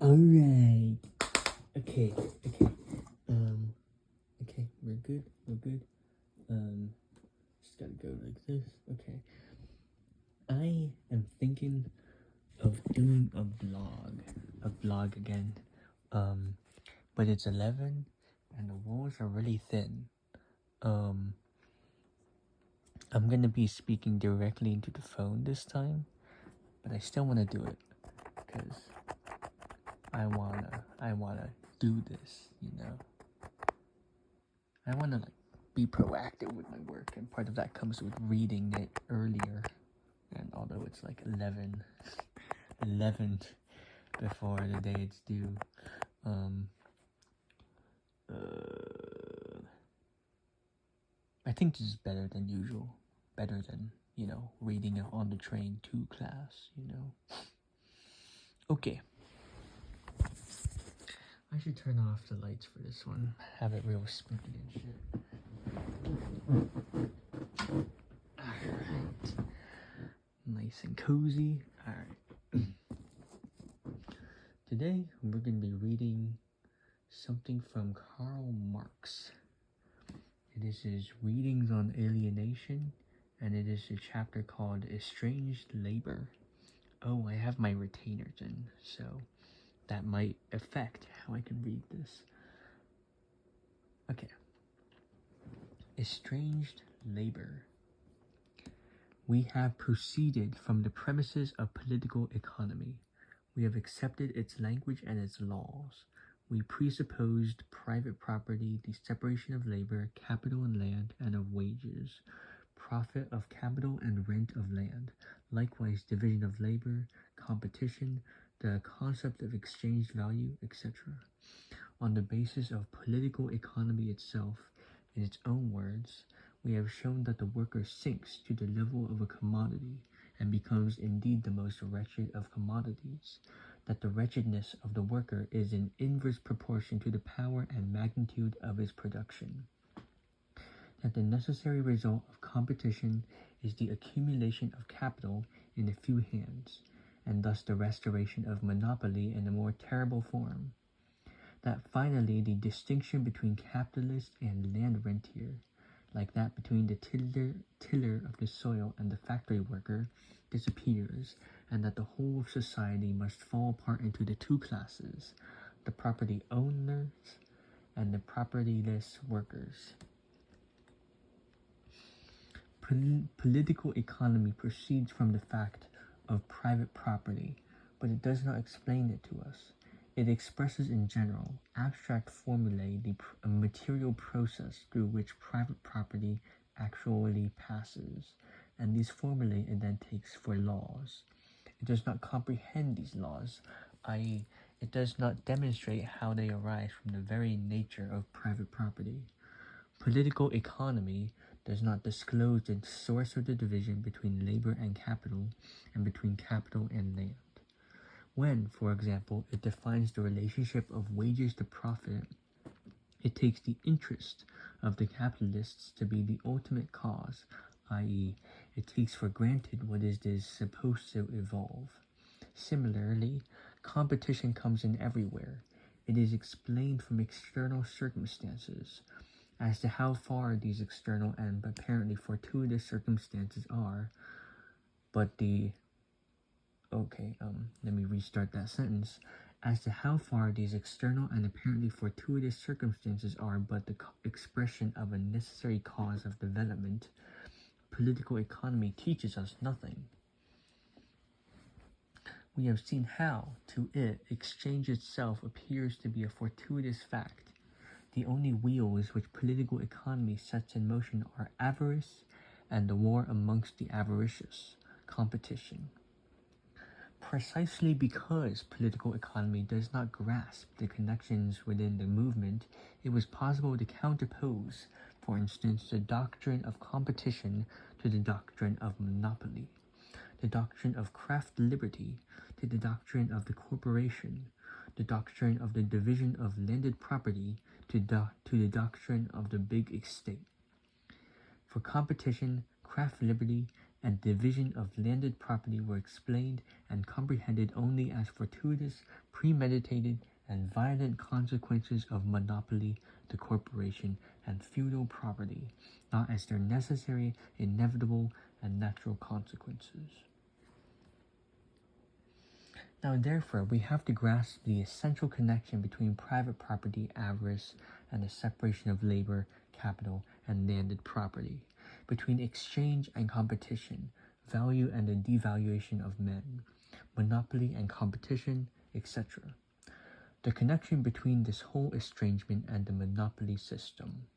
Alright. Okay. Okay, we're good. Just gotta go like this. Okay. I am thinking of doing a vlog again. But it's 11 and the walls are really thin. I'm gonna be speaking directly into the phone this time, but I still wanna do it because I wanna do this, I wanna be proactive with my work, and part of that comes with reading it earlier. And although it's 11 before the day it's due, I think this is better than usual, better than reading it on the train to class. Okay. I should turn off the lights for this one. Have it real spooky and shit. Alright. Nice and cozy. Alright. Today we're going to be reading something from Karl Marx. It is his Readings on Alienation, and it is a chapter called Estranged Labor. Oh, I have my retainers in, so that might affect how I can read this. Okay. Estranged labor. We have proceeded from the premises of political economy. We have accepted its language and its laws. We presupposed private property, the separation of labor, capital and land, and of wages, profit of capital and rent of land, likewise division of labor, competition, the concept of exchange value, etc. On the basis of political economy itself, in its own words, we have shown that the worker sinks to the level of a commodity and becomes indeed the most wretched of commodities, that the wretchedness of the worker is in inverse proportion to the power and magnitude of his production, that the necessary result of competition is the accumulation of capital in a few hands, and thus the restoration of monopoly in a more terrible form, that finally the distinction between capitalist and land rentier, like that between the tiller of the soil and the factory worker, disappears, and that the whole of society must fall apart into the two classes, the property owners and the propertyless workers. Political economy proceeds from the fact of private property, but it does not explain it to us. It expresses in general, abstract formulae the material process through which private property actually passes, and these formulae it then takes for laws. It does not comprehend these laws, i.e., it does not demonstrate how they arise from the very nature of private property. Political economy does not disclose the source of the division between labor and capital, and between capital and land. When, for example, it defines the relationship of wages to profit, it takes the interest of the capitalists to be the ultimate cause, i.e., it takes for granted what it is supposed to evolve. Similarly, competition comes in everywhere. It is explained from external circumstances. As to how far these external and apparently fortuitous circumstances are, let me restart that sentence. As to how far these external and apparently fortuitous circumstances are but the expression of a necessary cause of development, political economy teaches us nothing. We have seen how, to it, exchange itself appears to be a fortuitous fact. The only wheels which political economy sets in motion are avarice and the war amongst the avaricious, competition. Precisely because political economy does not grasp the connections within the movement, it was possible to counterpose, for instance, the doctrine of competition to the doctrine of monopoly, the doctrine of craft liberty to the doctrine of the corporation, the doctrine of the division of landed property to the doctrine of the big estate. For competition, craft liberty, and division of landed property were explained and comprehended only as fortuitous, premeditated, and violent consequences of monopoly, the corporation, and feudal property, not as their necessary, inevitable, and natural consequences. Now, therefore, we have to grasp the essential connection between private property, avarice, and the separation of labor, capital, and landed property, between exchange and competition, value and the devaluation of men, monopoly and competition, etc. The connection between this whole estrangement and the monopoly system.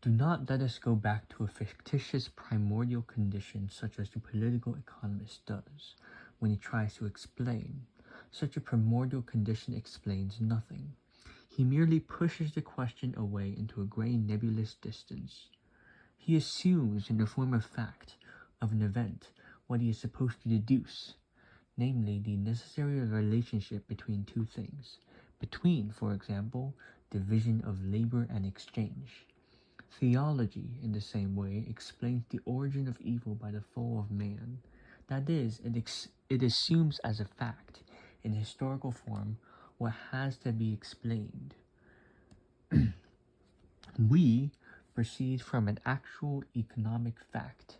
Do not let us go back to a fictitious primordial condition such as the political economist does when he tries to explain. Such a primordial condition explains nothing. He merely pushes the question away into a gray nebulous distance. He assumes in the form of fact, of an event, what he is supposed to deduce, namely the necessary relationship between two things, between, for example, division of labor and exchange. Theology, in the same way, explains the origin of evil by the fall of man. That is, it assumes as a fact, in historical form, what has to be explained. We proceed from an actual economic fact.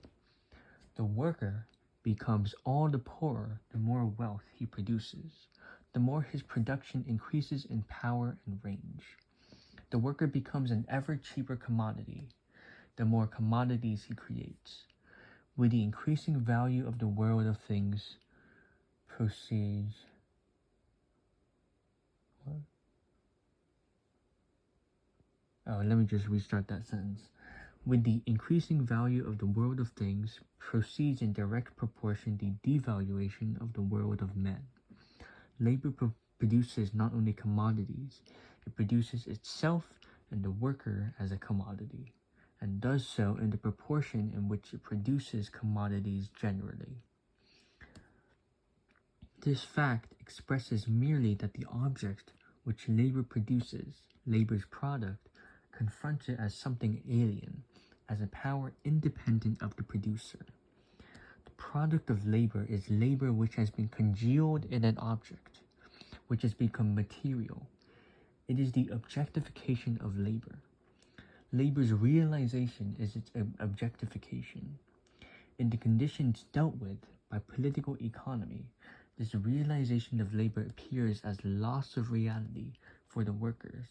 The worker becomes all the poorer the more wealth he produces, the more his production increases in power and range. The worker becomes an ever cheaper commodity, the more commodities he creates. With the increasing value of the world of things proceeds. What? Oh, let me just restart that sentence. With the increasing value of the world of things proceeds in direct proportion the devaluation of the world of men. Labor produces not only commodities, it produces itself and the worker as a commodity, and does so in the proportion in which it produces commodities generally. This fact expresses merely that the object which labor produces, labor's product, confronts it as something alien, as a power independent of the producer. The product of labor is labor which has been congealed in an object, which has become material. It is the objectification of labor. Labor's realization is its objectification. In the conditions dealt with by political economy, this realization of labor appears as loss of reality for the workers,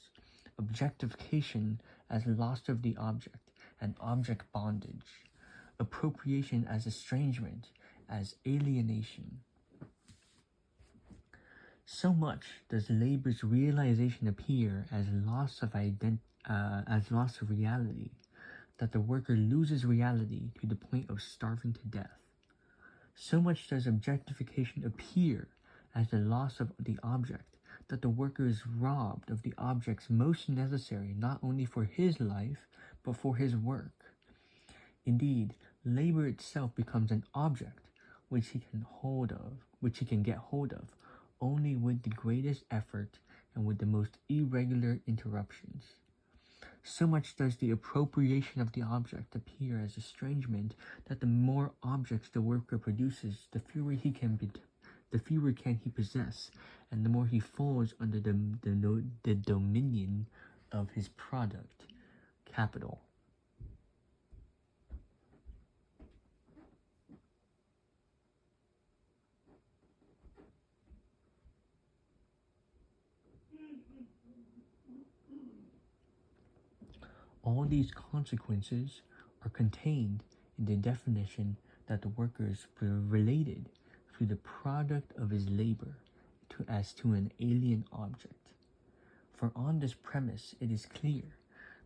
objectification as loss of the object and object bondage, appropriation as estrangement, as alienation. So much does labor's realization appear as loss of reality, that the worker loses reality to the point of starving to death. So much does objectification appear as the loss of the object, that the worker is robbed of the objects most necessary not only for his life, but for his work. Indeed, labor itself becomes an object which he can get hold of, only with the greatest effort and with the most irregular interruptions. So much does the appropriation of the object appear as estrangement, that the more objects the worker produces, the fewer can he possess, and the more he falls under the dominion of his product, capital. All these consequences are contained in the definition that the worker is related to the product of his labor as to an alien object. For on this premise it is clear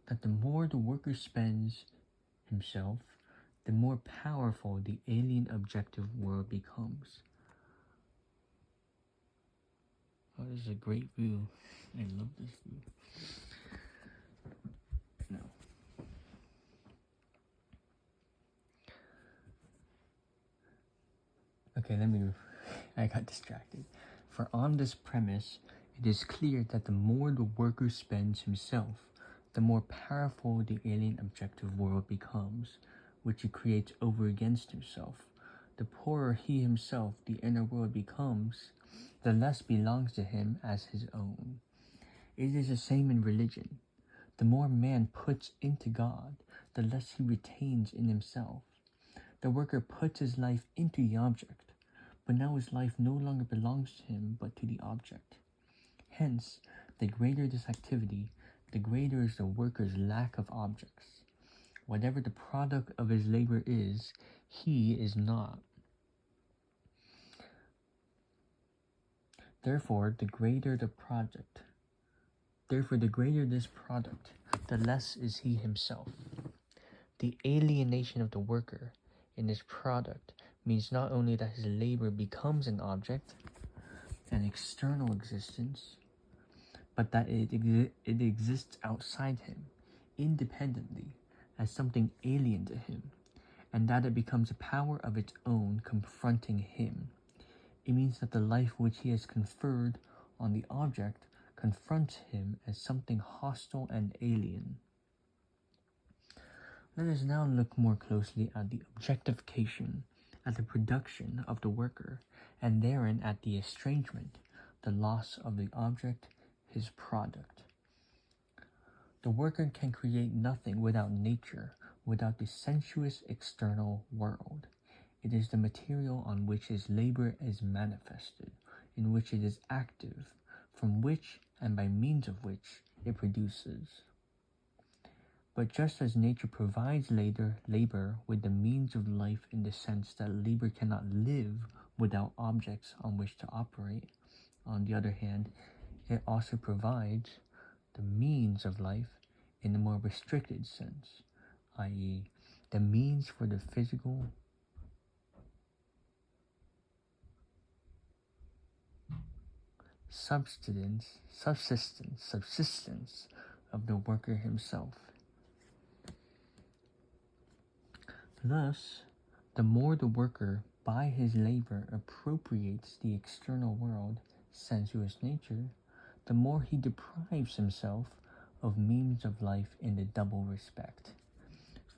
that the more the worker spends himself, the more powerful the alien objective world becomes. Oh, this is a great view. I love this view. No. Okay, I got distracted. For on this premise, it is clear that the more the worker spends himself, the more powerful the alien objective world becomes, which he creates over against himself. The poorer he himself, the inner world, becomes, the less belongs to him as his own. It is the same in religion. The more man puts into God, the less he retains in himself. The worker puts his life into the object, but now his life no longer belongs to him but to the object. Hence, the greater this activity, the greater is the worker's lack of objects. Whatever the product of his labor is, he is not. Therefore, the greater this product, the less is he himself. The alienation of the worker in his product means not only that his labor becomes an object, an external existence, but that it exists outside him, independently, as something alien to him, and that it becomes a power of its own confronting him. It means that the life which he has conferred on the object confronts him as something hostile and alien. Let us now look more closely at the objectification, at the production of the worker, and therein at the estrangement, the loss of the object, his product. The worker can create nothing without nature, without the sensuous external world. It is the material on which his labor is manifested, in which it is active, from which and by means of which it produces. But just as nature provides labor with the means of life in the sense that labor cannot live without objects on which to operate, on the other hand, it also provides the means of life in a more restricted sense, i.e., the means for the physical subsistence of the worker himself. Thus, the more the worker, by his labor, appropriates the external world, sensuous nature, the more he deprives himself of means of life in the double respect.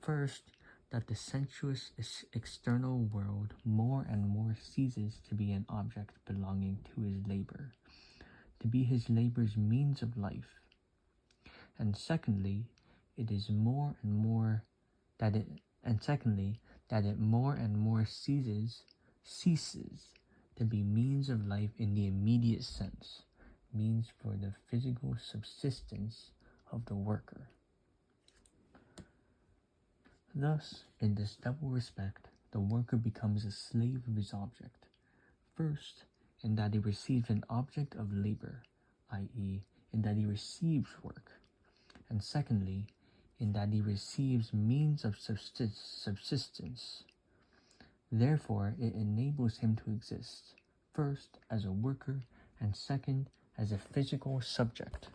First, that the sensuous external world more and more ceases to be an object belonging to his labor, to be his labor's means of life. And secondly, that it more and more ceases to be means of life in the immediate sense, means for the physical subsistence of the worker. Thus, in this double respect, the worker becomes a slave of his object. First, in that he receives an object of labor, i.e., in that he receives work. And secondly, in that he receives means of subsistence. Therefore, it enables him to exist, first as a worker, and second as a physical subject.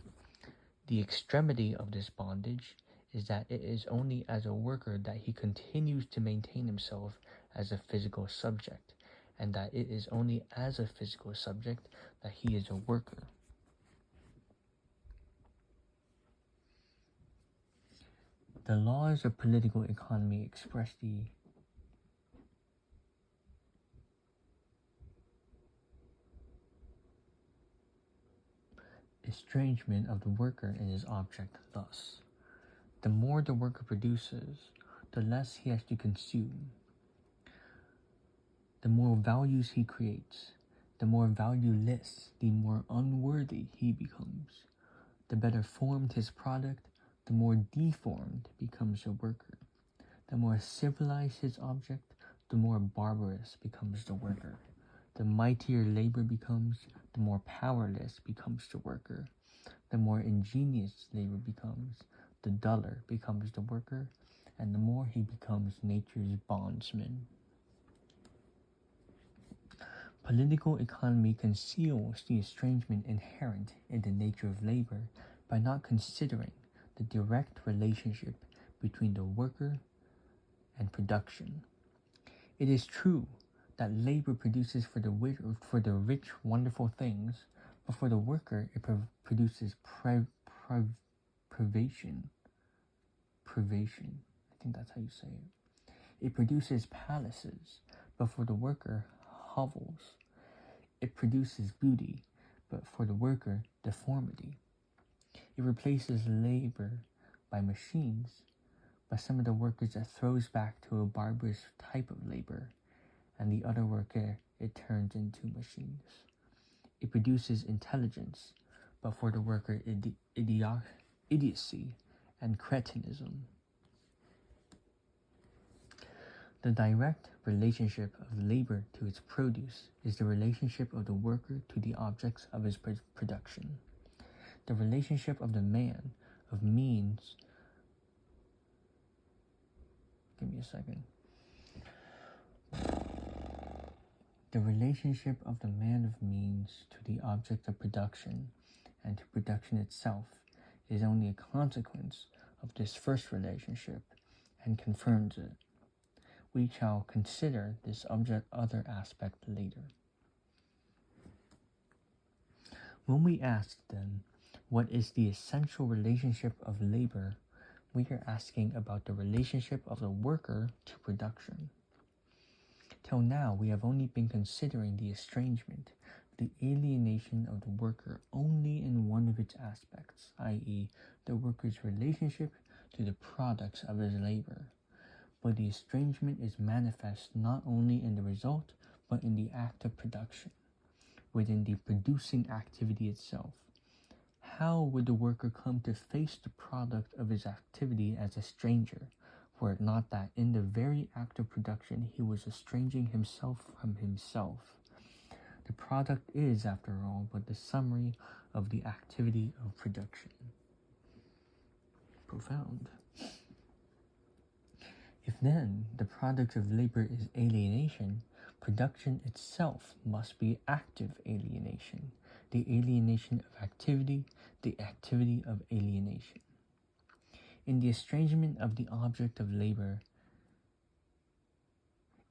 The extremity of this bondage is that it is only as a worker that he continues to maintain himself as a physical subject, and that it is only as a physical subject that he is a worker. The laws of political economy express the estrangement of the worker and his object thus. The more the worker produces, the less he has to consume. The more values he creates, the more valueless, the more unworthy he becomes. The better formed his product, the more deformed becomes the worker. The more civilized his object, the more barbarous becomes the worker. The mightier labor becomes, the more powerless becomes the worker. The more ingenious labor becomes, the duller becomes the worker, and the more he becomes nature's bondsman. Political economy conceals the estrangement inherent in the nature of labor by not considering the direct relationship between the worker and production. It is true that labor produces for the rich wonderful things, but for the worker it produces privation. I think that's how you say it. It produces palaces, but for the worker, hovels. It produces beauty, but for the worker, deformity. It replaces labor by machines, by some of the workers it throws back to a barbarous type of labor, and the other worker it turns into machines. It produces intelligence, but for the worker idiocy and cretinism. The direct relationship of labor to its produce is the relationship of the worker to the objects of his production. The relationship of the man of means. Give me a second. The relationship of the man of means to the object of production and to production itself is only a consequence of this first relationship and confirms it. We shall consider this other aspect later. When we ask, then, what is the essential relationship of labor, we are asking about the relationship of the worker to production. Till now, we have only been considering the estrangement, the alienation of the worker only in one of its aspects, i.e., the worker's relationship to the products of his labor. But the estrangement is manifest not only in the result, but in the act of production, within the producing activity itself. How would the worker come to face the product of his activity as a stranger, were it not that in the very act of production he was estranging himself from himself? The product is, after all, but the summary of the activity of production. Profound. If then the product of labor is alienation, production itself must be active alienation, the alienation of activity, the activity of alienation. In the estrangement of the object of labor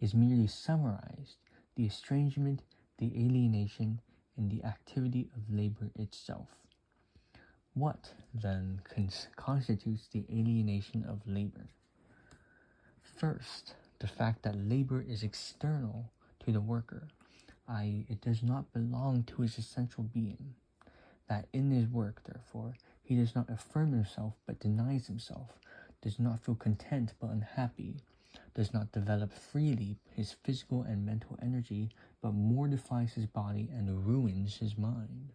is merely summarized the estrangement, the alienation, and the activity of labor itself. What, then, constitutes the alienation of labor? First, the fact that labor is external to the worker, i.e., it does not belong to his essential being. That in his work, therefore, he does not affirm himself but denies himself, does not feel content but unhappy, does not develop freely his physical and mental energy but mortifies his body and ruins his mind.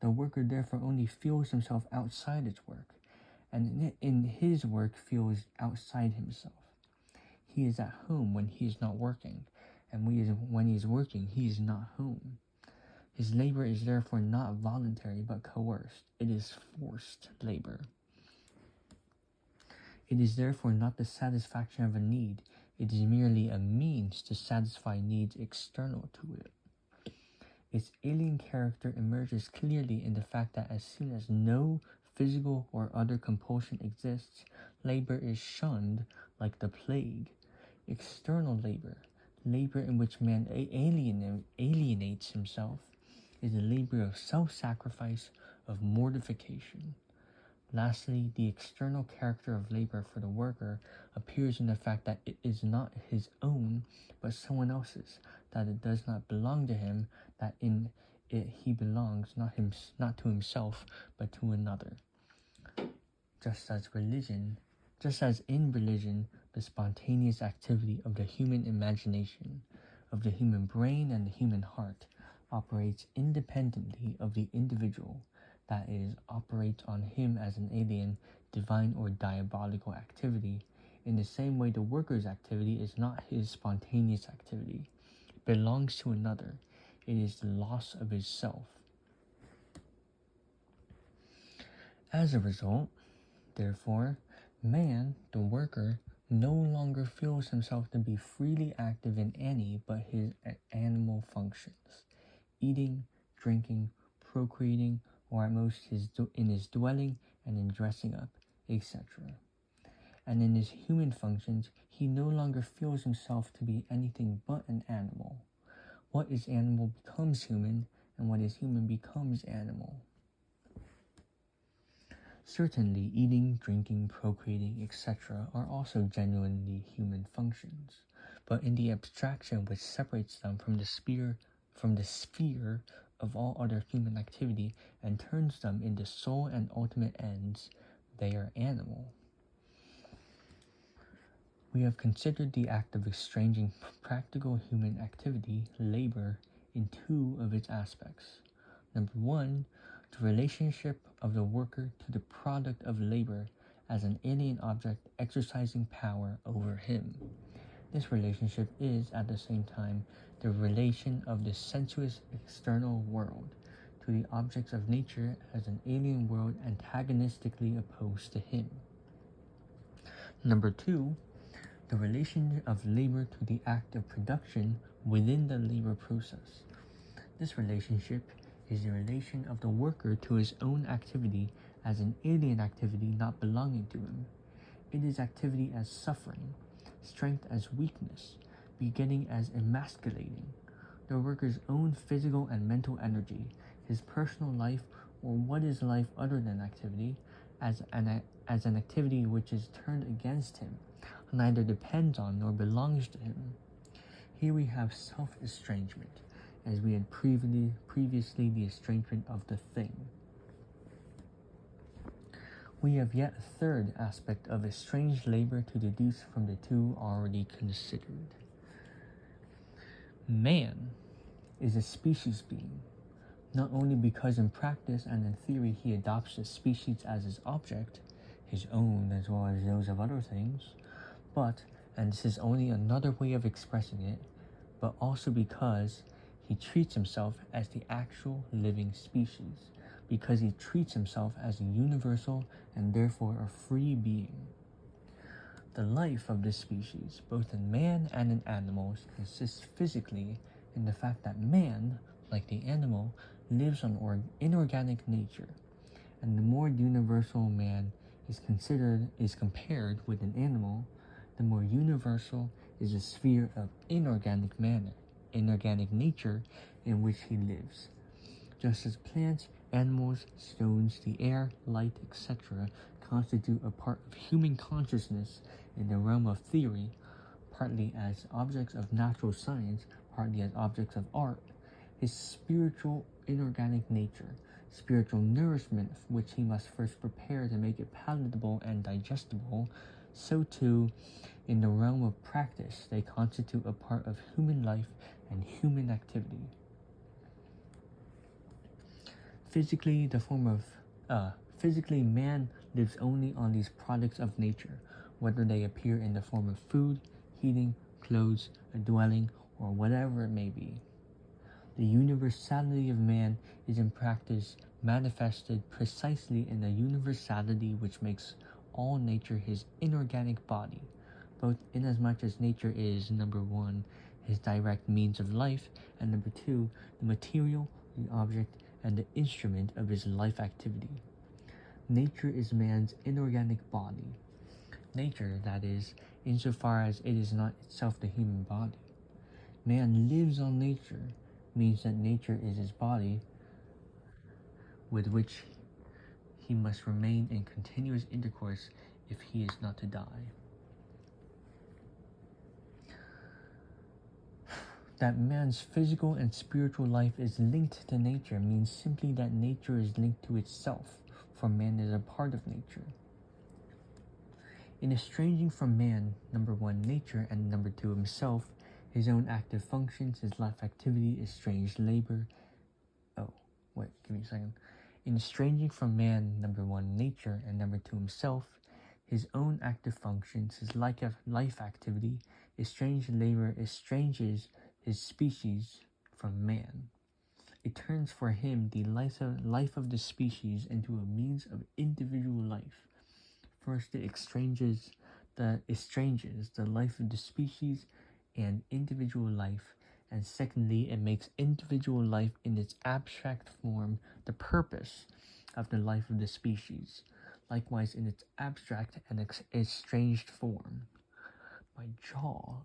The worker therefore only feels himself outside his work, and in his work feels outside himself. He is at home when he is not working, and when he is working, he is not home. His labor is therefore not voluntary but coerced. It is forced labor. It is therefore not the satisfaction of a need. It is merely a means to satisfy needs external to it. Its alien character emerges clearly in the fact that as soon as no physical or other compulsion exists, labor is shunned like the plague. External labor, labor in which man alienates himself, is a labor of self-sacrifice, of mortification. Lastly, the external character of labor for the worker appears in the fact that it is not his own, but someone else's, that it does not belong to him, that in it he belongs not to himself, but to another. Just as in religion, the spontaneous activity of the human imagination, of the human brain and the human heart, operates independently of the individual, that is, operates on him as an alien, divine or diabolical activity. In the same way, the worker's activity is not his spontaneous activity. It belongs to another. It is the loss of his self. As a result, therefore, man, the worker, no longer feels himself to be freely active in any but his animal functions, eating, drinking, procreating, or at most in his dwelling and in dressing up, etc. And in his human functions, he no longer feels himself to be anything but an animal. What is animal becomes human, and what is human becomes animal. Certainly, eating, drinking, procreating, etc. are also genuinely human functions, but in the abstraction which separates them from the sphere of all other human activity and turns them into sole and ultimate ends, they are animal. We have considered the act of exchanging practical human activity, labor, in two of its aspects. Number one, the relationship of the worker to the product of labor as an alien object exercising power over him. This relationship is, at the same time, the relation of the sensuous external world to the objects of nature as an alien world antagonistically opposed to him. Number two, the relation of labor to the act of production within the labor process. This relationship is the relation of the worker to his own activity as an alien activity not belonging to him. It is activity as suffering, strength as weakness, beginning as emasculating. The worker's own physical and mental energy, his personal life, or what is life other than activity, as an activity which is turned against him, neither depends on nor belongs to him. Here we have self-estrangement, as we had previously the estrangement of the thing. We have yet a third aspect of estranged labor to deduce from the two already considered. Man is a species being, not only because in practice and in theory he adopts the species as his object, his own as well as those of other things, but, and this is only another way of expressing it, but also because he treats himself as the actual living species, because he treats himself as a universal and therefore a free being. The life of this species, both in man and in animals, consists physically in the fact that man, like the animal, lives on inorganic nature, and the more universal man is compared with an animal, the more universal is the sphere of inorganic nature in which he lives. Just as plants, animals, stones, the air, light, etc. constitute a part of human consciousness in the realm of theory, partly as objects of natural science, partly as objects of art, his spiritual inorganic nature, spiritual nourishment which he must first prepare to make it palatable and digestible, so too, in the realm of practice, they constitute a part of human life and human activity. Physically, man lives only on these products of nature, whether they appear in the form of food, heating, clothes, a dwelling, or whatever it may be. The universality of man is in practice manifested precisely in the universality which makes all nature his inorganic body, both inasmuch as nature is, number one, his direct means of life, and number two, the material, the object, and the instrument of his life activity. Nature is man's inorganic body. Nature, that is, insofar as it is not itself the human body. Man lives on nature, means that nature is his body, with which he must remain in continuous intercourse if he is not to die. That man's physical and spiritual life is linked to nature means simply that nature is linked to itself, for man is a part of nature. In estranging from man, number one, nature, and number two, himself, his own active functions, his life activity, estranged labor. In estranging from man, number one, nature, and number two, himself, his own active functions, his life activity, estranged labor estranges his species from man. It turns for him the life of the species into a means of individual life. First, it estranges the life of the species and individual life, and secondly, it makes individual life in its abstract form the purpose of the life of the species, likewise in its abstract and estranged form. My jaw.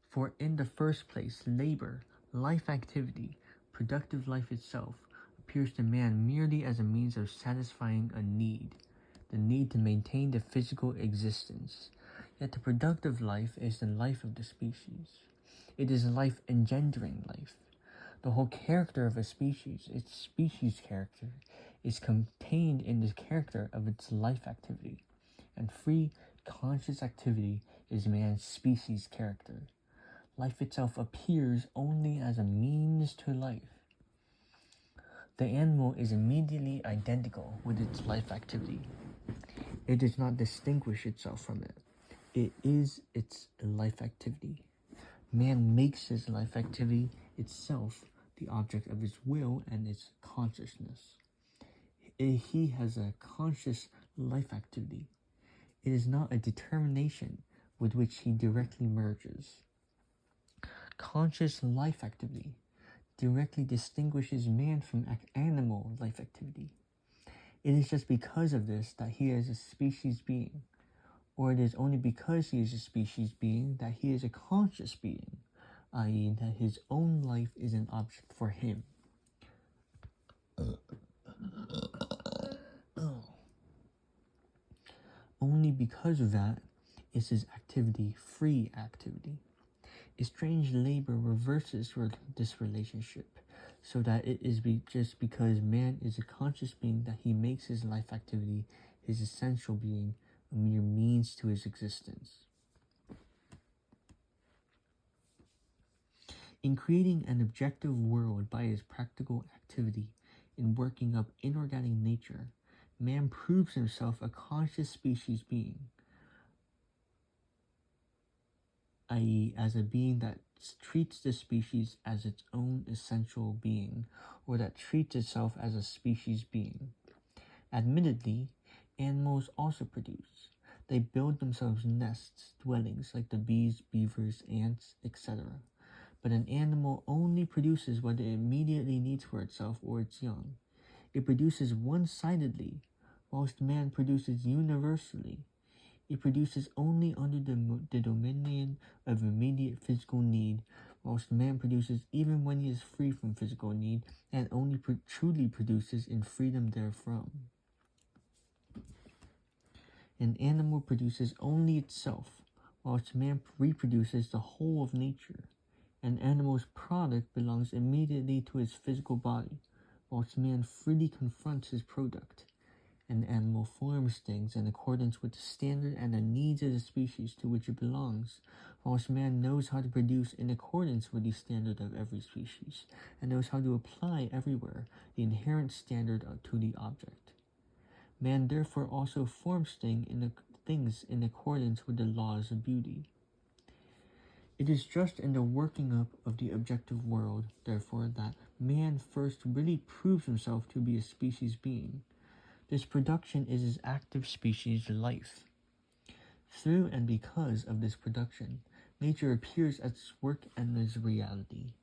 For in the first place, labor, life activity, productive life itself, appears to man merely as a means of satisfying a need, the need to maintain the physical existence. Yet the productive life is the life of the species. It is life engendering life. The whole character of a species, its species character, is contained in the character of its life activity, and free, conscious activity is man's species character. Life itself appears only as a means to life. The animal is immediately identical with its life activity. It does not distinguish itself from it. It is its life activity. Man makes his life activity itself the object of his will and its consciousness. He has a conscious life activity. It is not a determination with which he directly merges. Conscious life activity directly distinguishes man from animal life activity. It is just because of this that he is a species being, or it is only because he is a species being that he is a conscious being, i.e., that his own life is an object for him. Only because of that is his activity free activity. Strange labor reverses this relationship, so that it is just because man is a conscious being that he makes his life activity, his essential being, a mere means to his existence. In creating an objective world by his practical activity, in working up inorganic nature, man proves himself a conscious species being, i.e., as a being that treats the species as its own essential being, or that treats itself as a species being. Admittedly, animals also produce. They build themselves nests, dwellings, like the bees, beavers, ants, etc. But an animal only produces what it immediately needs for itself or its young. It produces one-sidedly, whilst man produces universally. It produces only under the dominion of immediate physical need, whilst man produces even when he is free from physical need, and only truly produces in freedom therefrom. An animal produces only itself, whilst man reproduces the whole of nature. An animal's product belongs immediately to his physical body, whilst man freely confronts his product. An animal forms things in accordance with the standard and the needs of the species to which it belongs, whilst man knows how to produce in accordance with the standard of every species, and knows how to apply everywhere the inherent standard to the object. Man therefore also forms things in accordance with the laws of beauty. It is just in the working up of the objective world, therefore, that man first really proves himself to be a species being. This production is his active species life. Through and because of this production, nature appears as its work and as reality.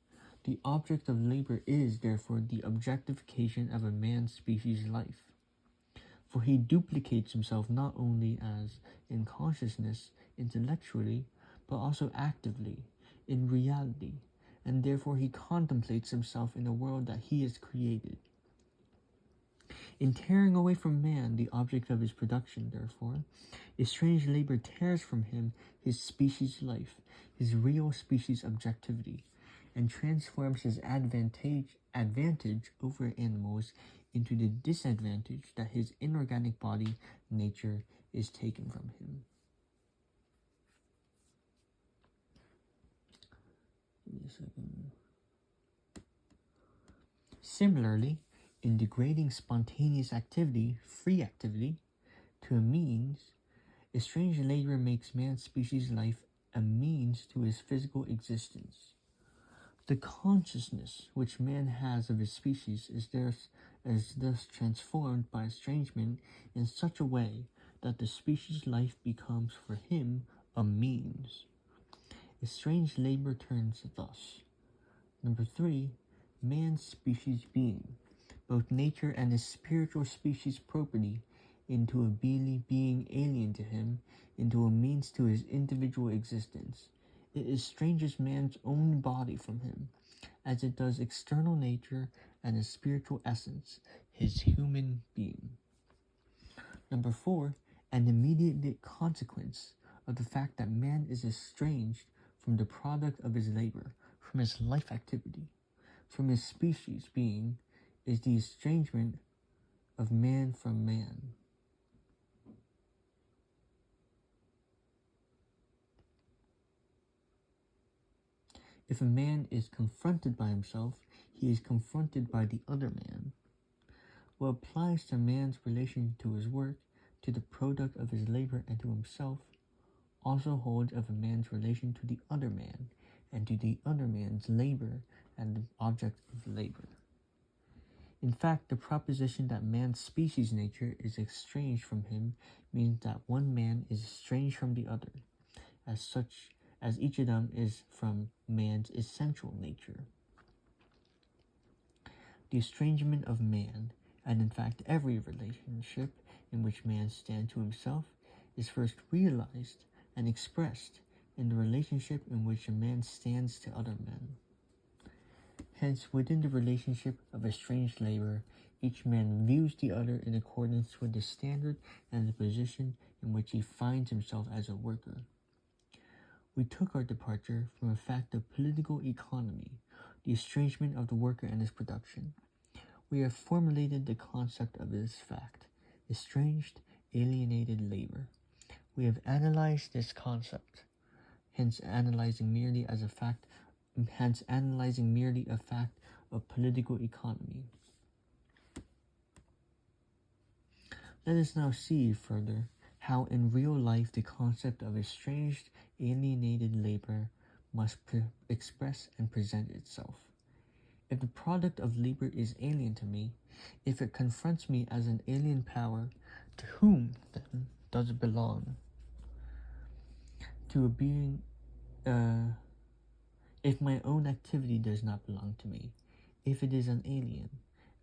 The object of labor is, therefore, the objectification of a man's species life. For he duplicates himself not only as in consciousness, intellectually, but also actively, in reality, and therefore he contemplates himself in a world that he has created. In tearing away from man the object of his production, therefore, a strange labor tears from him his species life, his real species objectivity, and transforms his advantage over animals into the disadvantage that his inorganic body, nature, is taken from him. Give me a second. Similarly, in degrading spontaneous activity, free activity, to a means, a strange labor makes man's species life a means to his physical existence. The consciousness which man has of his species is thus transformed by estrangement in such a way that the species life becomes for him a means. A strange labor turns thus. Number 3, man's species being, both nature and his spiritual species property, into a being alien to him, into a means to his individual existence. It estranges man's own body from him, as it does external nature and his spiritual essence, his human being. Number 4, an immediate consequence of the fact that man is estranged from the product of his labor, from his life activity, from his species being, is the estrangement of man from man. If a man is confronted by himself, he is confronted by the other man. What applies to man's relation to his work, to the product of his labor, and to himself, also holds of a man's relation to the other man, and to the other man's labor and the object of labor. In fact, the proposition that man's species nature is estranged from him means that one man is estranged from the other, as such as each of them is from man's essential nature. The estrangement of man, and in fact every relationship in which man stands to himself, is first realized and expressed in the relationship in which a man stands to other men. Hence, within the relationship of estranged labor, each man views the other in accordance with the standard and the position in which he finds himself as a worker. We took our departure from a fact of political economy, the estrangement of the worker and his production. We have formulated the concept of this fact, estranged, alienated labor. We have analyzed this concept, hence analyzing merely a fact of political economy. Let us now see further how in real life the concept of estranged, alienated labor must express and present itself. If the product of labor is alien to me, if it confronts me as an alien power, to whom then does it belong? To a being, if my own activity does not belong to me, if it is an alien,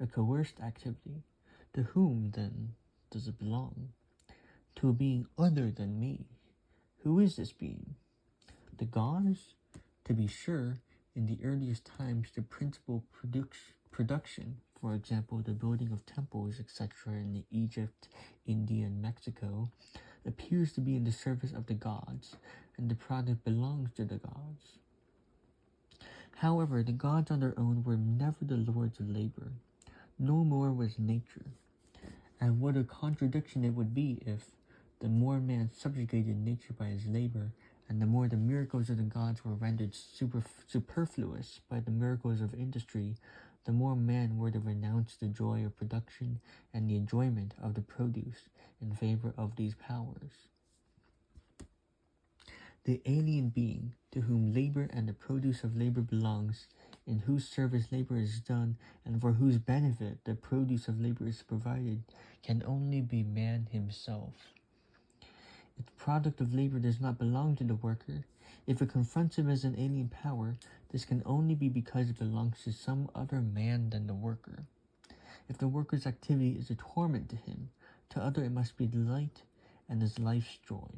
a coerced activity, to whom then does it belong? To a being other than me. Who is this being? The gods? To be sure, in the earliest times, the principal production, for example, the building of temples, etc., in Egypt, India, and Mexico, appears to be in the service of the gods, and the product belongs to the gods. However, the gods on their own were never the lords of labor, no more was nature. And what a contradiction it would be if, the more man subjugated nature by his labor, and the more the miracles of the gods were rendered superfluous by the miracles of industry, the more man were to renounce the joy of production and the enjoyment of the produce in favor of these powers. The alien being, to whom labor and the produce of labor belongs, in whose service labor is done, and for whose benefit the produce of labor is provided, can only be man himself. If the product of labor does not belong to the worker, if it confronts him as an alien power, this can only be because it belongs to some other man than the worker. If the worker's activity is a torment to him, to other it must be delight and his life's joy.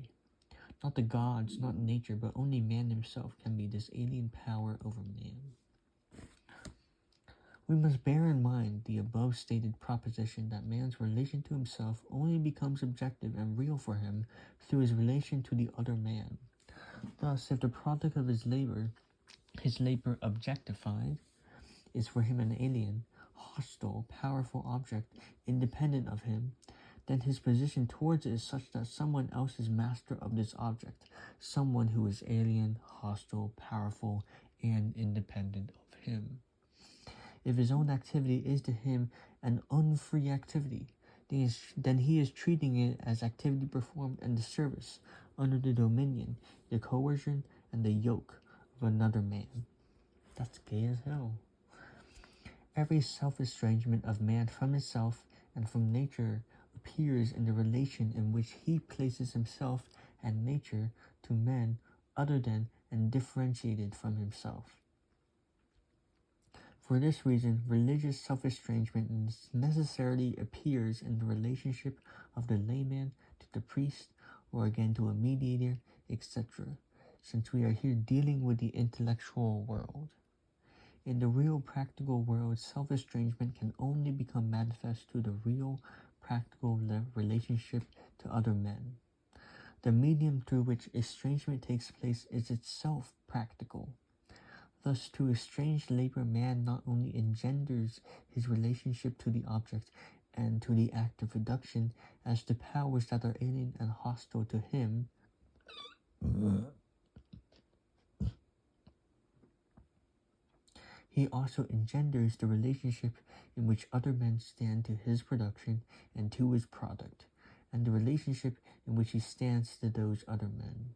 Not the gods, not nature, but only man himself can be this alien power over man. We must bear in mind the above stated proposition that man's relation to himself only becomes objective and real for him through his relation to the other man. Thus, if the product of his labor objectified, is for him an alien, hostile, powerful object, independent of him, then his position towards it is such that someone else is master of this object, someone who is alien, hostile, powerful, and independent of him. If his own activity is to him an unfree activity, then he is treating it as activity performed in the service, under the dominion, the coercion, and the yoke of another man. That's gay as hell. Every self-estrangement of man from himself and from nature appears in the relation in which he places himself and nature to men other than and differentiated from himself. For this reason, religious self-estrangement necessarily appears in the relationship of the layman to the priest, or again to a mediator, etc., since we are here dealing with the intellectual world. In the real practical world, self-estrangement can only become manifest through the real practical relationship to other men. The medium through which estrangement takes place is itself practical. Thus, through estranged labor, man not only engenders his relationship to the object and to the act of production as to powers that are alien and hostile to him, he also engenders the relationship in which other men stand to his production and to his product, and the relationship in which he stands to those other men.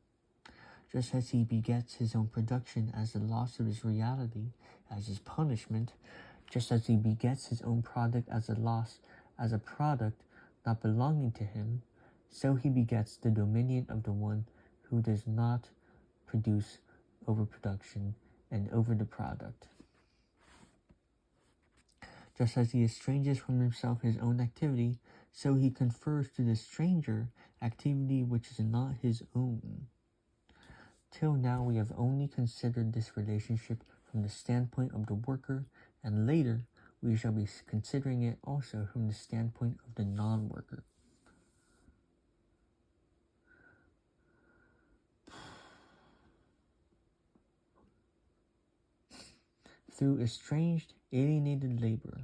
Just as he begets his own production as the loss of his reality, as his punishment, just as he begets his own product as a loss, as a product not belonging to him, so he begets the dominion of the one who does not produce overproduction and over the product. Just as he estranges from himself his own activity, so he confers to the stranger activity which is not his own. Till now we have only considered this relationship from the standpoint of the worker, and later we shall be considering it also from the standpoint of the non-worker. Through estranged, alienated labor,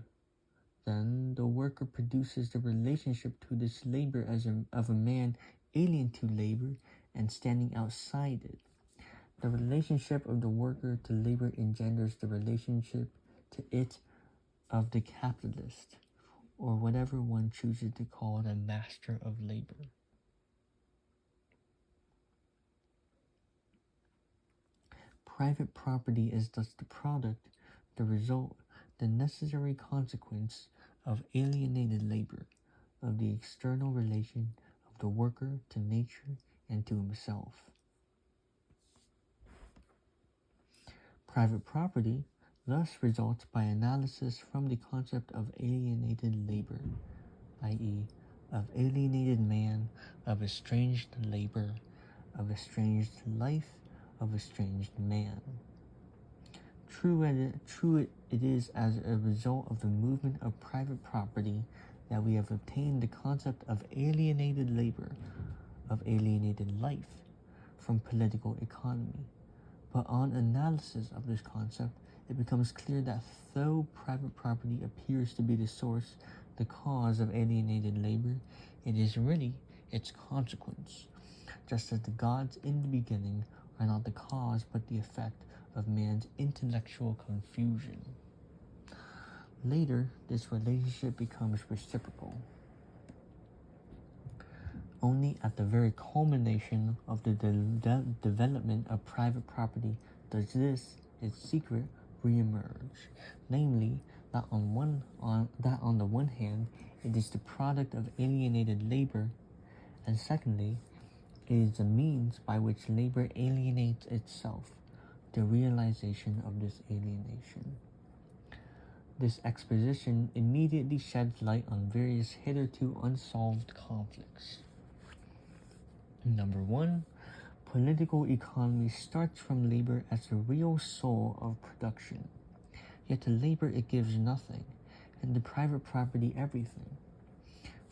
then the worker produces the relationship to this labor of a man alien to labor and standing outside it. The relationship of the worker to labor engenders the relationship to it of the capitalist, or whatever one chooses to call the master of labor. Private property is thus the product, the result, the necessary consequence of alienated labor, of the external relation of the worker to nature and to himself. Private property thus results by analysis from the concept of alienated labor, i.e., of alienated man, of estranged labor, of estranged life, of estranged man. True it is as a result of the movement of private property that we have obtained the concept of alienated labor, of alienated life, from political economy. But on analysis of this concept, it becomes clear that though private property appears to be the source, the cause of alienated labor, it is really its consequence, just as the gods in the beginning are not the cause but the effect of man's intellectual confusion. Later, this relationship becomes reciprocal. Only at the very culmination of the development of private property does this, its secret, re-emerge, namely that on the one hand it is the product of alienated labor, and secondly, it is the means by which labor alienates itself, the realization of this alienation. This exposition immediately sheds light on various hitherto unsolved conflicts. Number 1, political economy starts from labor as the real soul of production, yet to labor it gives nothing, and to private property everything.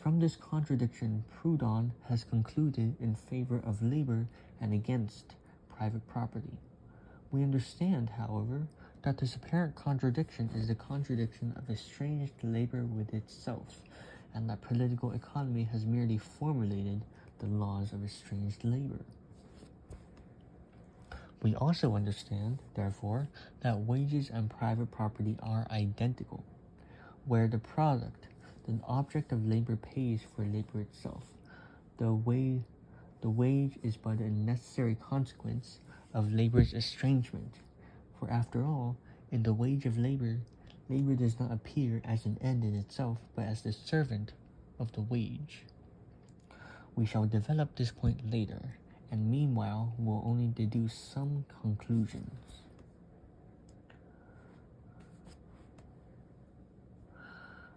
From this contradiction, Proudhon has concluded in favor of labor and against private property. We understand, however, that this apparent contradiction is the contradiction of estranged labor with itself, and that political economy has merely formulated the laws of estranged labor. We also understand, therefore, that wages and private property are identical, where the product, the object of labor, pays for labor itself. The wage is but a necessary consequence of labor's estrangement, for after all, in the wage of labor, labor does not appear as an end in itself, but as the servant of the wage. We shall develop this point later, and meanwhile will only deduce some conclusions.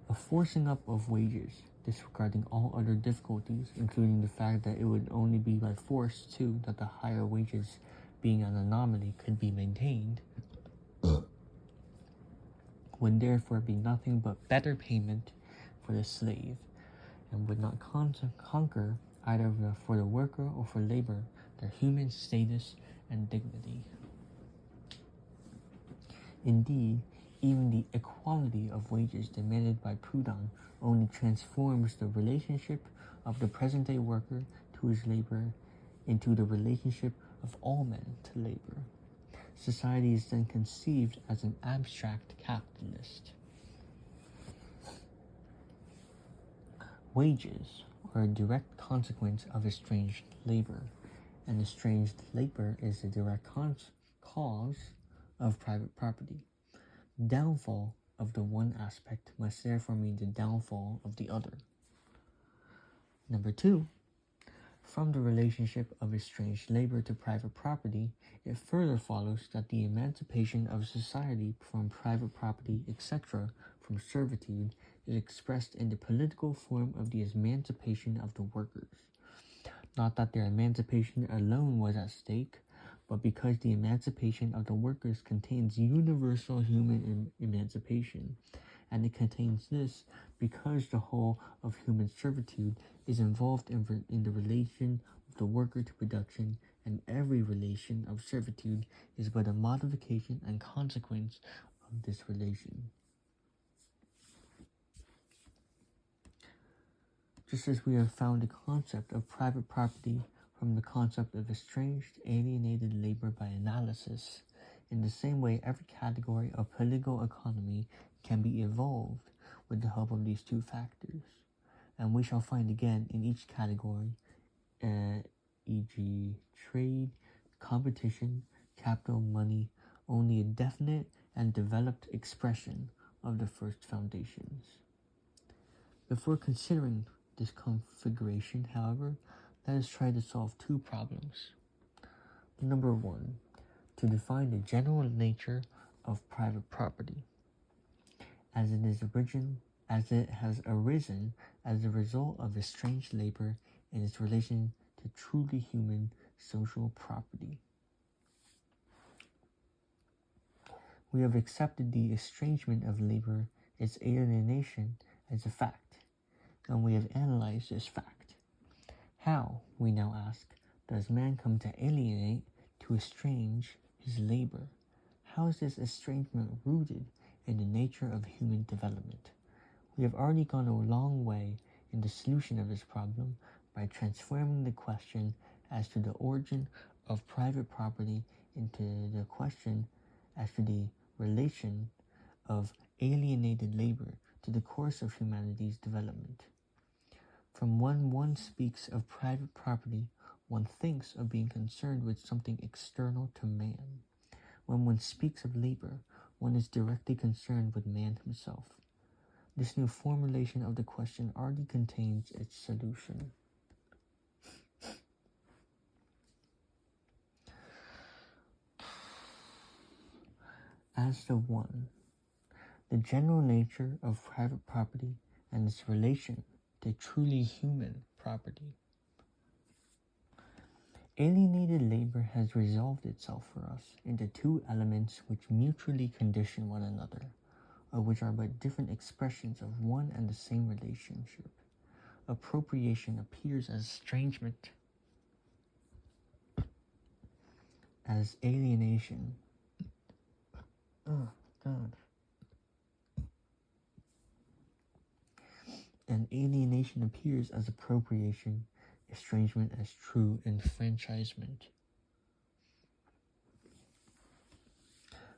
A forcing up of wages, disregarding all other difficulties, including the fact that it would only be by force, too, that the higher wages, being an anomaly, could be maintained, would therefore be nothing but better payment for the slave, and would not conquer either for the worker or for labor their human status and dignity. Indeed, even the equality of wages demanded by Proudhon only transforms the relationship of the present-day worker to his labor into the relationship of all men to labor. Society is then conceived as an abstract capitalist. Wages are a direct consequence of estranged labor, and estranged labor is a direct cause of private property. Downfall of the one aspect must therefore mean the downfall of the other. Number 2, from the relationship of estranged labor to private property, it further follows that the emancipation of society from private property, etc., from servitude, is expressed in the political form of the emancipation of the workers. Not that their emancipation alone was at stake, but because the emancipation of the workers contains universal human emancipation, and it contains this because the whole of human servitude is involved in the relation of the worker to production, and every relation of servitude is but a modification and consequence of this relation. Just as we have found the concept of private property from the concept of estranged, alienated labor by analysis, in the same way every category of political economy can be evolved with the help of these two factors. And we shall find again in each category, e.g. trade, competition, capital, money, only a definite and developed expression of the first foundations. Before considering this configuration, however, let us try to solve two problems. Number 1, to define the general nature of private property, as it has arisen as a result of estranged labor in its relation to truly human social property. We have accepted the estrangement of labor, its alienation, as a fact, and we have analyzed this fact. How, we now ask, does man come to alienate, to estrange his labor? How is this estrangement rooted in the nature of human development? We have already gone a long way in the solution of this problem by transforming the question as to the origin of private property into the question as to the relation of alienated labor to the course of humanity's development. From when one speaks of private property, one thinks of being concerned with something external to man. When one speaks of labor, one is directly concerned with man himself. This new formulation of the question already contains its solution. As to 1, the general nature of private property and its relation to truly human property. Alienated labor has resolved itself for us into two elements which mutually condition one another, or which are but different expressions of one and the same relationship. Appropriation appears as estrangement, as alienation. Oh, God. And alienation appears as appropriation, estrangement as true enfranchisement.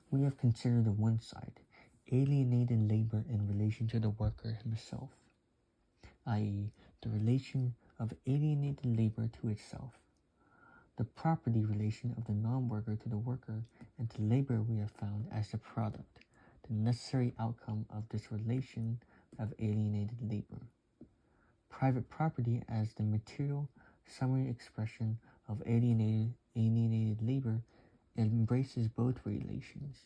We have considered the one side, alienated labor in relation to the worker himself, i.e., the relation of alienated labor to itself. The property relation of the non-worker to the worker and to labor we have found as the product, the necessary outcome of this relation of alienated labor. Private property as the material summary expression of alienated labor embraces both relations,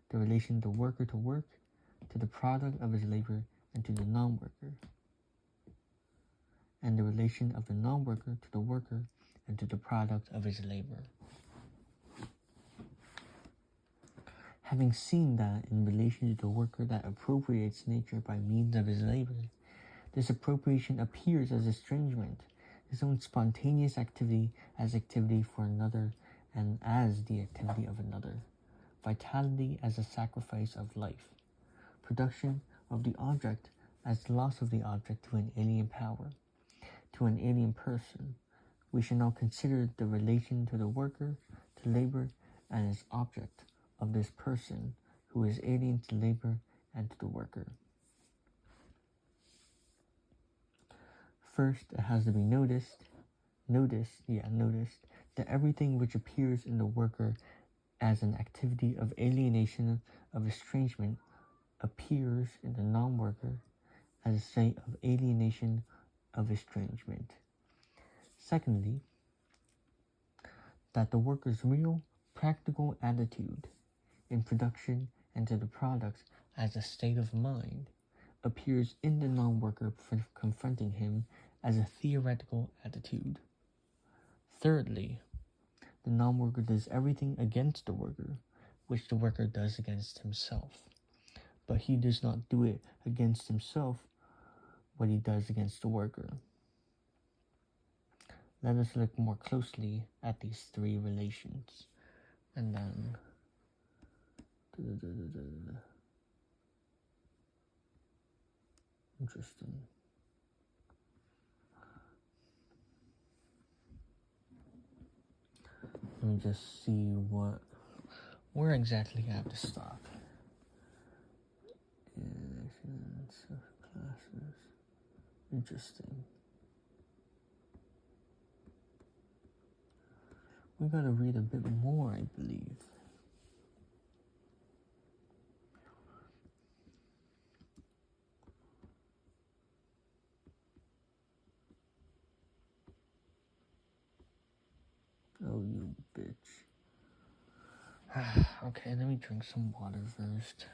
the relation of the worker to work, to the product of his labor, and to the non-worker, and the relation of the non-worker to the worker and to the product of his labor. Having seen that in relation to the worker that appropriates nature by means of his labor, this appropriation appears as estrangement, his own spontaneous activity as activity for another and as the activity of another, vitality as a sacrifice of life, production of the object as loss of the object to an alien power, to an alien person. We shall now consider the relation to the worker, to labor, and its object of this person who is alien to labor and to the worker. First, it has to be noticed that everything which appears in the worker as an activity of alienation, of estrangement, appears in the non-worker as a state of alienation, of estrangement. Secondly, that the worker's real, practical attitude in production and to the products as a state of mind appears in the non-worker confronting him as a theoretical attitude. Thirdly, the non-worker does everything against the worker, which the worker does against himself. But he does not do it against himself what he does against the worker. Let us look more closely at these three relations. And then interesting. Let me just see where exactly I have to stop. Classes. Interesting. We gotta read a bit more, I believe. Oh, you bitch. Okay, let me drink some water first.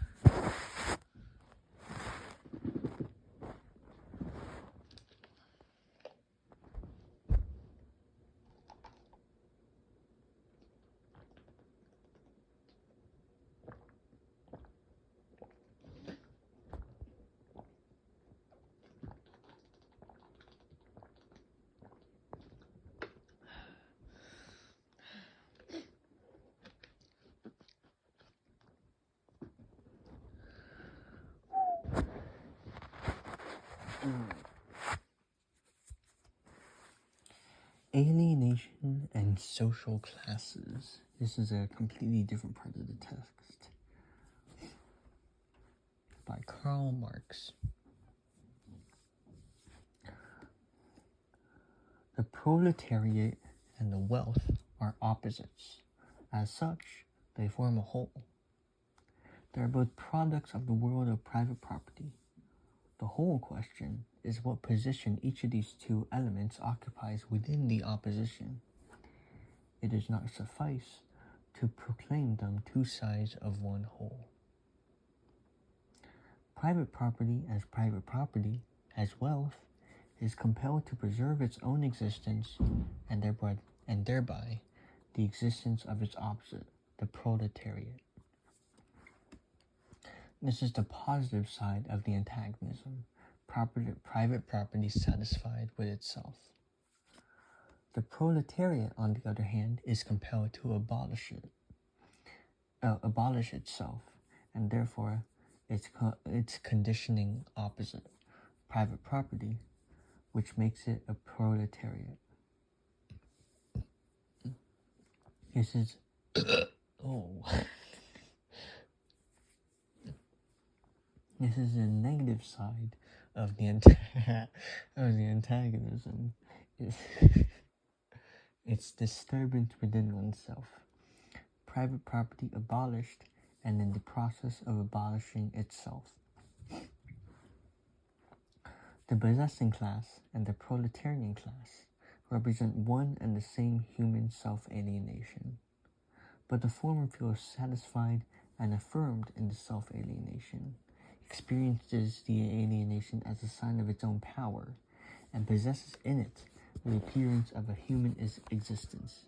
Alienation and social classes. This is a completely different part of the text. By Karl Marx. The proletariat and the wealth are opposites. As such, they form a whole. They are both products of the world of private property. The whole question is what position each of these two elements occupies within the opposition. It does not suffice to proclaim them two sides of one whole. Private property, as wealth, is compelled to preserve its own existence and thereby the existence of its opposite, the proletariat. This is the positive side of the antagonism, private property satisfied with itself. The proletariat, on the other hand, is compelled to abolish itself, and therefore its conditioning opposite, private property, which makes it a proletariat. This is This is the negative side of the antagonism. It's disturbance within oneself. Private property abolished and in the process of abolishing itself. The possessing class and the proletarian class represent one and the same human self-alienation, but the former feels satisfied and affirmed in the self-alienation, experiences the alienation as a sign of its own power, and possesses in it the appearance of a human existence.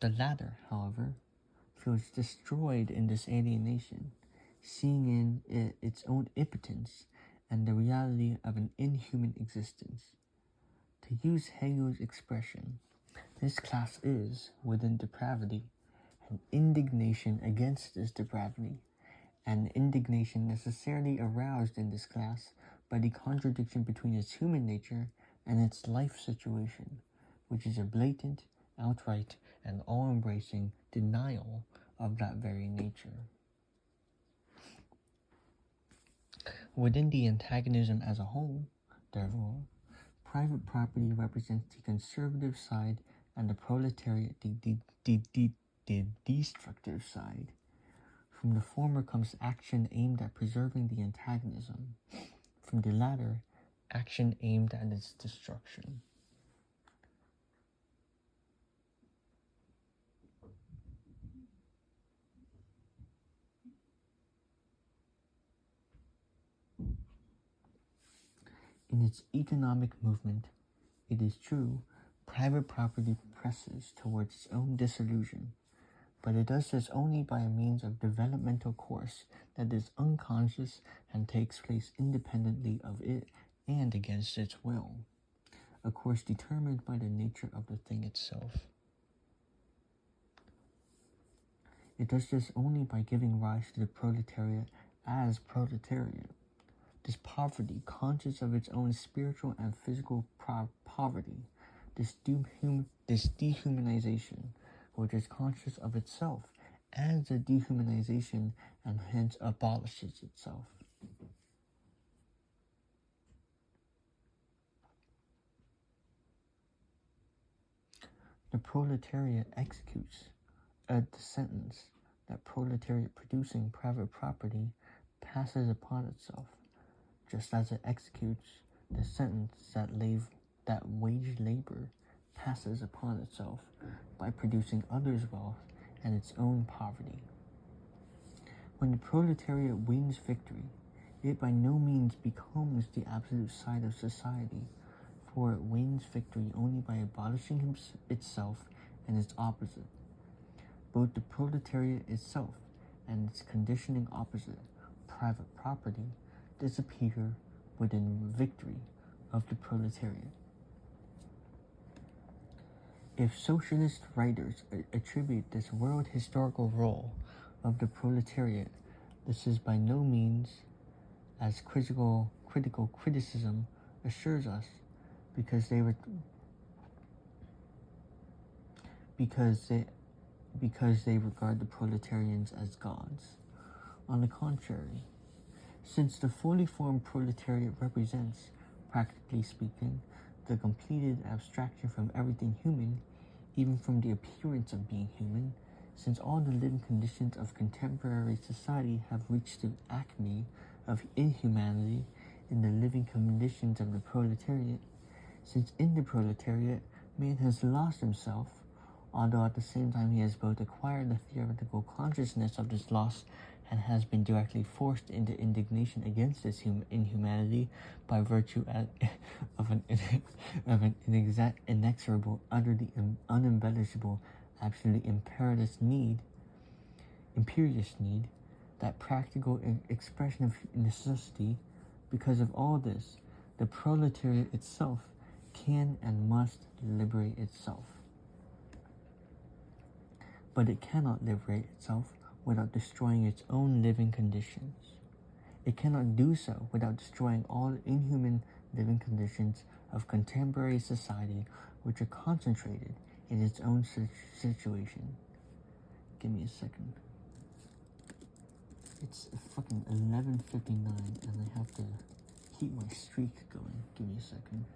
The latter, however, feels destroyed in this alienation, seeing in it its own impotence and the reality of an inhuman existence. To use Hegel's expression, this class is, within depravity, an indignation against this depravity, an indignation necessarily aroused in this class by the contradiction between its human nature and its life situation, which is a blatant, outright, and all-embracing denial of that very nature. Within the antagonism as a whole, therefore, private property represents the conservative side and the proletariat the destructive side. From the former comes action aimed at preserving the antagonism. From the latter, action aimed at its destruction. In its economic movement, it is true, private property presses towards its own dissolution, but it does this only by a means of developmental course that is unconscious and takes place independently of it and against its will, a course determined by the nature of the thing itself. It does this only by giving rise to the proletariat as proletariat. This poverty, conscious of its own spiritual and physical poverty, this dehumanization, which is conscious of itself as a dehumanization and hence abolishes itself. The proletariat executes the sentence that proletariat producing private property passes upon itself, just as it executes the sentence that wage labor passes upon itself by producing others' wealth and its own poverty. When the proletariat wins victory, it by no means becomes the absolute side of society, for it wins victory only by abolishing itself and its opposite. Both the proletariat itself and its conditioning opposite, private property, disappear within victory of the proletariat. If socialist writers attribute this world historical role of the proletariat, this is by no means, as critical criticism assures us, because they regard the proletarians as gods. On the contrary, since the fully formed proletariat represents, practically speaking, the completed abstraction from everything human, even from the appearance of being human, since all the living conditions of contemporary society have reached the acme of inhumanity in the living conditions of the proletariat, since in the proletariat man has lost himself, although at the same time he has both acquired the theoretical consciousness of this loss and has been directly forced into indignation against this inhumanity by virtue of an inexorable, utterly unembellishable, absolutely imperious need, that practical expression of necessity. Because of all this, the proletariat itself can and must liberate itself. But it cannot liberate itself without destroying its own living conditions. It cannot do so without destroying all inhuman living conditions of contemporary society, which are concentrated in its own situation. Give me a second. It's fucking 11:59 and I have to keep my streak going. Give me a second.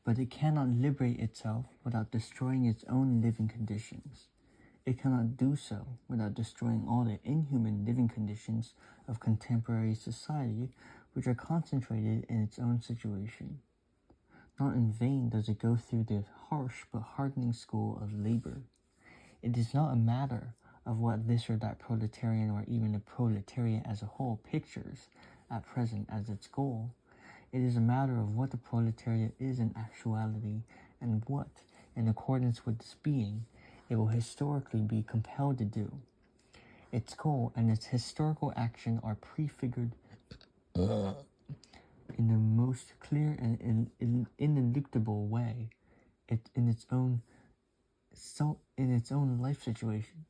but it cannot liberate itself without destroying its own living conditions. It cannot do so without destroying all the inhuman living conditions of contemporary society, which are concentrated in its own situation. Not in vain does it go through the harsh but hardening school of labor. It is not a matter of what this or that proletarian or even the proletariat as a whole pictures at present as its goal. It is a matter of what the proletariat is in actuality and what, in accordance with this being, it will historically be compelled to do. Its goal and its historical action are prefigured in the most clear and ineluctable way in its own life situation,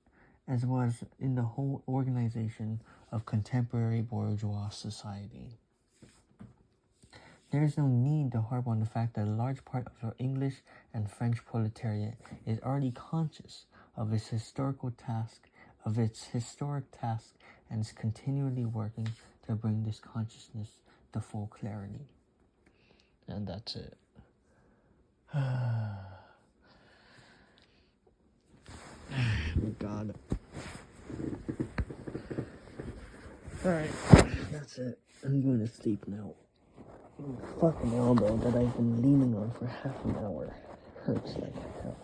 as well as in the whole organization of contemporary bourgeois society. There is no need to harp on the fact that a large part of the English and French proletariat is already conscious of its historic task, and is continually working to bring this consciousness to full clarity. And that's it. God. Alright, that's it. I'm going to sleep now. Fucking elbow that I've been leaning on for half an hour hurts like hell.